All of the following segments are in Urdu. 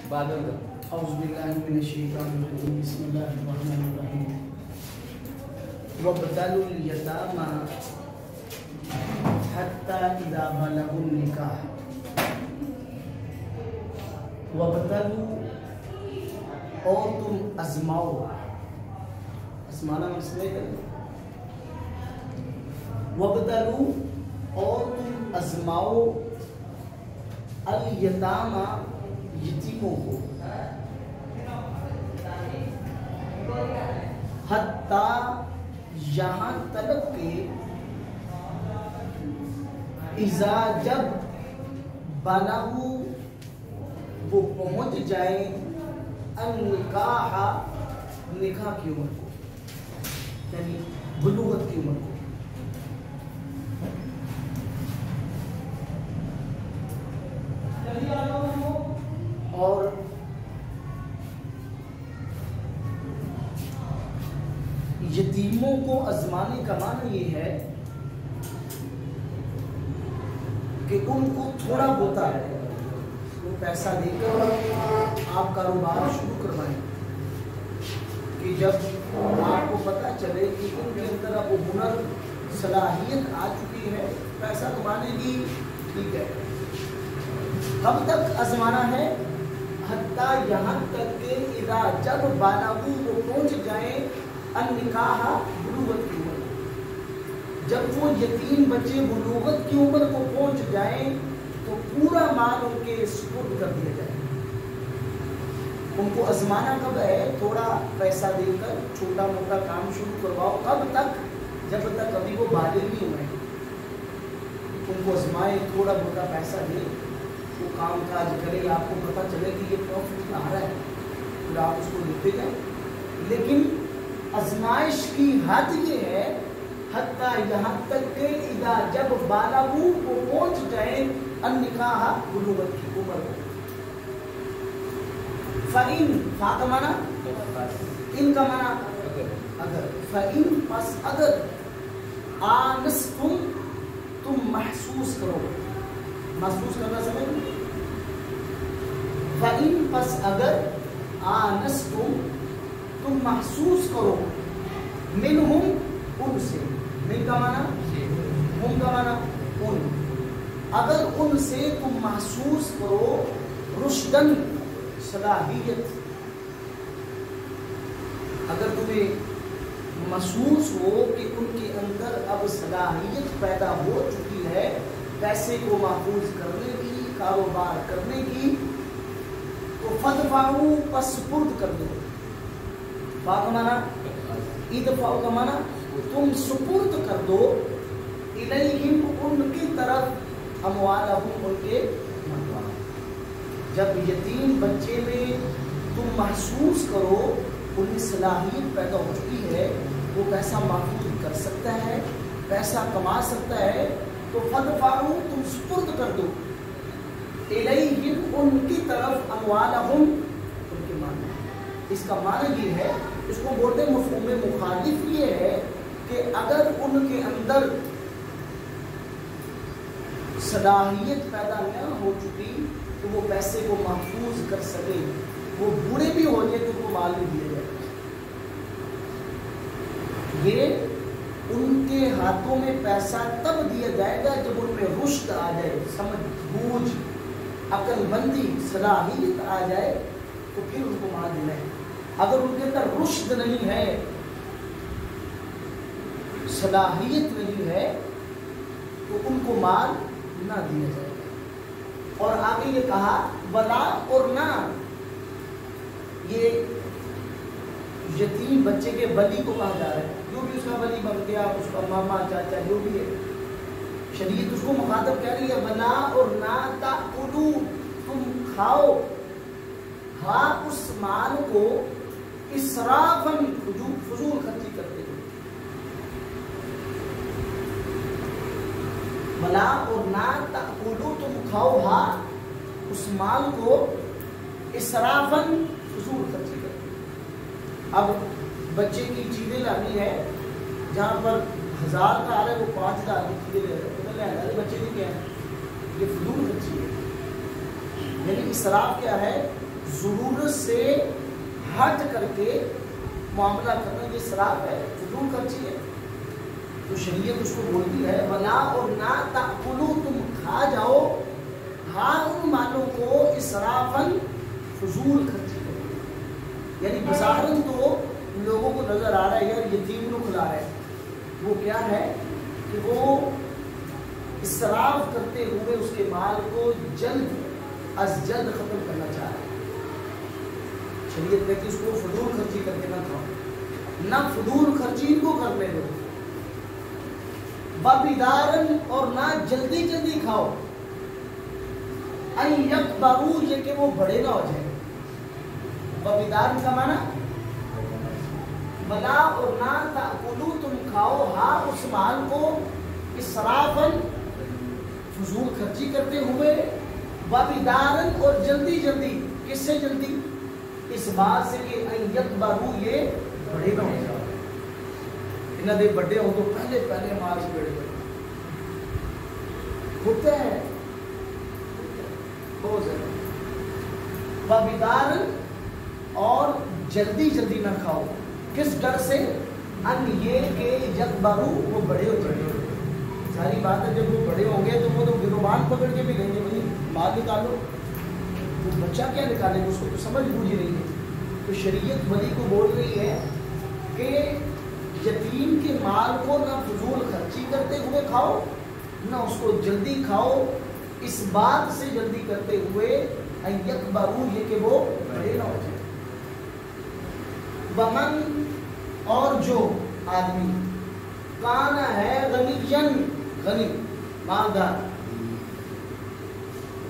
أعوذ بالله من الشيطان الرجيم بسم الله الرحمن الرحيم وابتلوا اليتامى حتى إذا بلغوا النكاح وابتلوا اور تم ازماؤ ازمانا مسئلے کریں وابتلوا اور تم ازماؤ الیتامى یتیموں کو حتیٰ یہاں تک کہ اذا جب بلغوا وہ پہنچ جائیں النکاح نکاح کی عمر کو یعنی بلوغت کی عمر کو اور یتیموں کو ازمانے کا معنی یہ ہے کہ ان کو تھوڑا بہت ہے پیسہ دے کر آپ کاروبار شروع کروائیں کہ جب آپ کو پتہ چلے کہ ان کے اندر اب وہ ہنر صلاحیت آ چکی ہے پیسہ کمانے کی ٹھیک ہے کب تک ازمانا ہے حتیٰ یہاں تک کہ اذا جب بالغوا وہ پہنچ جائیں النکاح بلوغت کی عمر جب وہ یتیم بچے بلوغت کی عمر کو پہنچ جائیں تو پورا مال ان کے سپرد کر دیا جائے ان کو ازمانا کب ہے تھوڑا پیسہ دے کر چھوٹا موٹا کام شروع کرواؤ کب تک جب تک ابھی وہ بالغ نہیں ہوئے ان کو ازمائے تھوڑا موٹا پیسہ دے وہ کام کاج کرے آپ کو پتہ چلے کہ یہ پروفٹ آ رہا ہے پھر آپ اس کو لیتے جائیں لیکن آزمائش کی حد یہ ہے حتیٰ یہاں تک کہ اذا جب بالغوا وہ پہنچ جائیں النکاح بلوغت کی عمر کو فَإِن فا کا معنی ان کا معنی اگر فَإِن پس اگر آنستم تم محسوس کرو محسوس کرنا سمجھ فَإِن پس اگر آنستم تم محسوس کرو منہم ان سے من کا معنی ہم کا معنی ان اگر ان سے تم محسوس کرو رشدن صلاحیت اگر تمہیں محسوس ہو کہ ان کے اندر اب صلاحیت پیدا ہو چکی ہے پیسے کو محفوظ کرنے کی کاروبار کرنے کی تو فدفعوا پس سپرد کر دو فا کا معنی ادفعوا کا معنی تم سپرد کر دو الیہم ان کی طرف اموالہم ان کے مال جب یتیم بچے میں تم محسوس کرو ان کی صلاحیت پیدا ہو چکی ہے وہ پیسہ محفوظ کر سکتا ہے پیسہ کما سکتا ہے تو فدفعوا تم سپرد کر دو الیہم ان کی طرف اموالہم ان کے مال اس کا معنی یہ ہے اس کو بولتے مفہوم مخالف یہ ہے کہ اگر ان کے اندر صلاحیت پیدا نہ ہو چکی تو وہ پیسے کو محفوظ کر سکے وہ بوڑھے بھی ہو جائے تو وہ مال نہیں دیا جائے یہ ان کے ہاتھوں میں پیسہ تب دیا جائے گا جب ان میں رشد آ جائے سمجھ بوجھ عقل مندی صلاحیت آ جائے تو پھر ان کو مال دینا ہے اگر ان کے اندر رشد نہیں ہے صلاحیت نہیں ہے تو ان کو مال نہ دیا جائے گا اور آگے یہ کہا ولا اور نہ یہ یتیم بچے کے ولی کو کہا جا رہا ہے جو بھی اس کا ولی بن گیا اس کا ماما چاچا جو بھی ہے شریعت اس کو مخاطب کہہ رہی ہے ولا اور نہ تاکلوا تم کھاؤ ہاں اس مال کو اسرافاً فضول خرچی کرتے ہو ولا اور نہ تاکلوا تم کھاؤ ہاں اس مال کو اسرافاً فضول خرچی کرتے ہو اب بچے کی چیزیں لانی ہے جہاں پر 1000 کا آ رہا ہے وہ 5000 کی چیزیں لے رہے ہیں بچے کی کیا ہے یہ فضول خرچی ہے یعنی اسراف کیا ہے ضرورت سے ہٹ کر کے معاملہ کرنا یہ اسراف ہے، فضول خرچی ہے. تو شریعت اس کو بولتی ہے ولا اور نہ تاکلوا، تم کھا جاؤ ہاں ان مالوں کو اسرافاً فضول خرچی کرو. یعنی بظاہراً تو لوگوں کو نظر آ رہا ہے یار یتیم کو کھلا رہا ہے، وہ کیا ہے کہ وہ اسراف کرتے ہوئے اس کے مال کو جلد از جلد ختم کرنا چاہ رہا ہے. شریعت کہتی اس کو فضول خرچی کر کے نہ کھاؤ، نہ فضول خرچی کو کرنے دو. وبدارن، اور نہ جلدی جلدی کھاؤ. ان یکبروا، یہ کہ وہ بڑے نہ ہو جائیں. وبدارن کا معنی ولا اور نہ تاکلوا، تم کھاؤ ہاں اس مال کو اسرافاً فضول خرچی کرتے ہوئے، وبدارن اور جلدی جلدی. کس سے جلدی؟ اس بات سے کہ ان یکبروا، یہ بڑے نہ ہو جائیں. انہاں دے بڑے ہوں تو پہلے مال سے بڑے ہوتا ہے بہت زیادہ. وبدارن، اور جلدی جلدی نہ کھاؤ. کس ڈر سے؟ ان یہ کہ یکبروا، وہ بڑے ہو جائیں. ساری بات ہے جب وہ بڑے ہوں گے تو وہ تو گروبان پکڑ کے بھی کہیں گے بھائی مال نکالو. تو بچہ کیا نکالے گا، اس کو تو سمجھ بوجھ ہی نہیں ہے. تو شریعت ولی کو بول رہی ہے کہ یتیم کے مال کو نہ فضول خرچی کرتے ہوئے کھاؤ، نہ اس کو جلدی کھاؤ. اس بات سے جلدی کرتے ہوئے ان یکبروا، یہ کہ وہ بڑے نہ ہو جائیں. ومن، اور جو آدمی کان ہے غنیًا، غنی مالدار.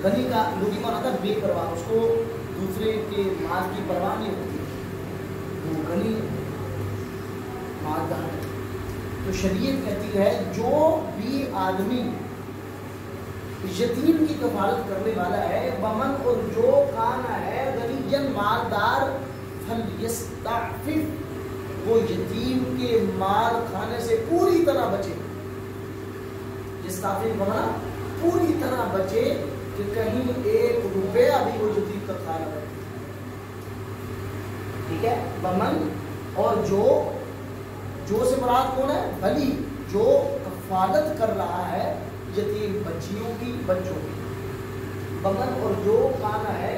غنی کا لغوی معنی تھا بے پرواہ، اس کو دوسرے کے مال کی پرواہ نہیں ہوتی، وہ غنی مالدار. تو شریعت کہتی ہے جو بھی آدمی یتیم کی کفالت کرنے والا ہے، ومن، اور جو کانا ہے غنیًا مالدار، فلیستعفف، وہ یتیم کے مال کھانے سے پوری طرح بچے. یستعفف بنا پوری طرح بچے کہ کہیں ایک روپیہ بھی وہ یتیم کا کھانا بنے. ٹھیک ہے. ومن، اور جو سے مراد کون ہے؟ ولی، جو کفالت کر رہا ہے یتیم بچیوں کی، بچوں کی. ومن، اور جو کانا ہے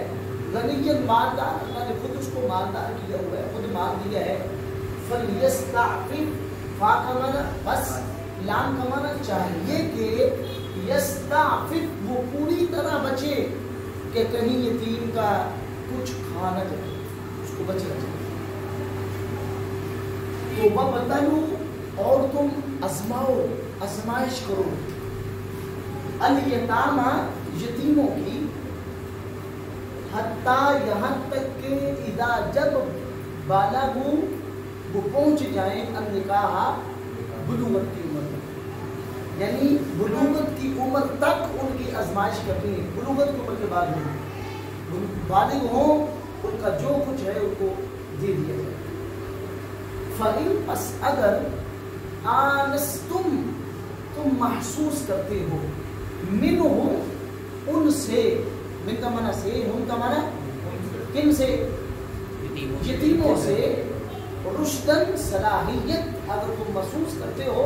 غنیًا مالدار، اللہ نے خود اس کو مالدار کیا ہوا ہے، خود مال دیا ہے. فلیستعفف، فا کا معنی بس، لام کا معنی چاہیے کہ یستعفف، وہ پوری طرح بچے کہ کہیں یتیم کا کچھ کھا نہ جائے، اس کو بچ رہ جائے. تو وابتلوا، اور تم ازماؤ، ازمائش کرو، الیتامى، یتیموں کی، حتیٰ یہاں تک کہ اذا جب بالغوا، وہ پہنچ جائیں، النکاح، بلوغت کی عمر تک. یعنی بلوغت کی عمر تک ان کی آزمائش کرنی ہے. بلوغت کی عمر کے بعد نہیں، بالغ ہوں ان کا جو کچھ ہے ان کو دے دیا جائے. فَإِن، پس اگر آنستم، تم محسوس کرتے ہو، منہم، ان سے، من کا معنی سے، ہم کا معنی کن سے؟ یتیموں سے. رشدن، صلاحیت، اگر تم محسوس کرتے ہو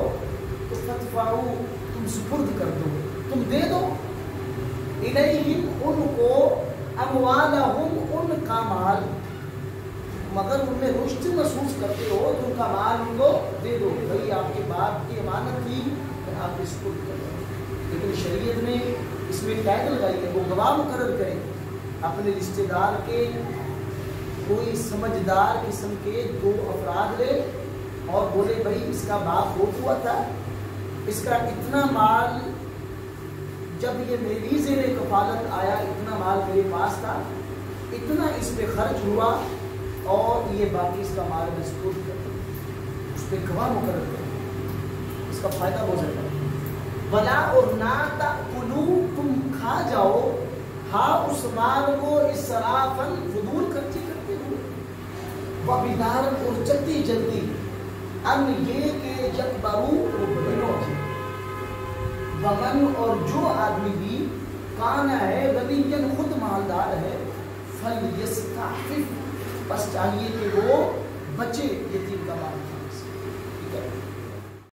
تو فَادْفَعُوا، تم سپرد کر دو، تم دے دو. الیہم، ان کو، اموالہم، ان کا مال. مگر ان میں رشد محسوس کرتے ہو تو ان کا مال ان کو دے دو. بھائی آپ کے باپ کی امانت تھی کہ آپ اس کو کر دو. لیکن شریعت نے اس میں قید لگائی ہے، وہ گواہ مقرر کریں اپنے رشتے دار کے. کوئی سمجھدار قسم کے 2 افراد لے اور بولے بھائی اس کا باپ فوت ہوا تھا، اس کا اتنا مال جب یہ میری زیر کفالت آیا، اتنا مال میرے پاس تھا، اتنا اس پہ خرچ ہوا، اور یہ باقی اس کا مال مسکوت کر دو، اس پہ گواہ مقرر کرو. اس کا فائدہ ہو جاتا ہے. ولا، اور نہ تاکلوا، تم کھا جاؤ ہاں اس مال کو اسرافاً، فضول خرچی کرتے ہوئے، وبدارن، اور جلدی جلدی، ان یہ کہ یکبروا، وہ بڑے نہ ہو جائیں. ومن، اور جو آدمی بھی کانا ہے غنیًا، خود مالدار ہے، فَلْيَسْتَعْفِفْ، بس چاہیے کہ وہ بچے یتیم کا مال